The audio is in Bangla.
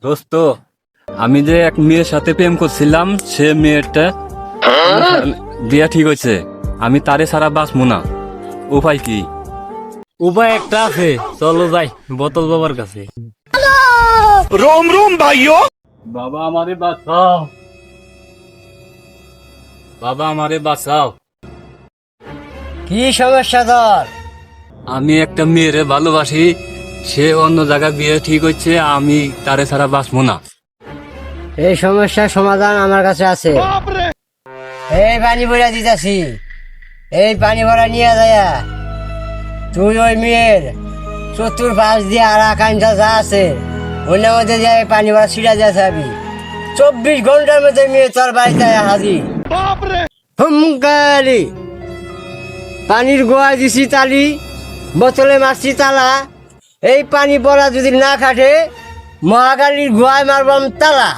দোস্ত, আমি যে এক মেয়ের সাথে প্রেম করছিলাম, সে মেয়েটা বিয়া ঠিক হয়েছে। আমি তারে ছাড়া বাঁচবো না। উপায় কি? উপায় একটা আছে, চলো যাই বোতল বাবার কাছে। रोम रोम भाइयों। বাবা আমারে বাঁচাও, বাবা আমারে বাঁচাও। কি সমস্যা তোর? আমি একটা মেয়েরে ভালোবাসি, সে অন্য জায়গায় বিয়ে ঠিক হচ্ছে। আমি তারে ছাড়া বাঁচবো না। এই সমস্যার সমাধান আমার কাছে আছে। এই পানি ভরা দিতেছি, এই পানি ভরা নিয়ে যায় তুই ওই মেয়ের চতুর পাশ দিয়ে আর আকাঙ্ক্ষা যা আছে ওনার মধ্যে যে পানি ভরা ছিটা দিয়ে যাবি। 24 ঘন্টার মধ্যে মেয়ে তোর বাড়িতে হাজির। হুমকালি পানির গোয়া দিছি তালি, বোতলে মারছি তালা। এই পানি পড়া যদি না কাটে, মহাকালীর গোয়ায় মারবাম তালা।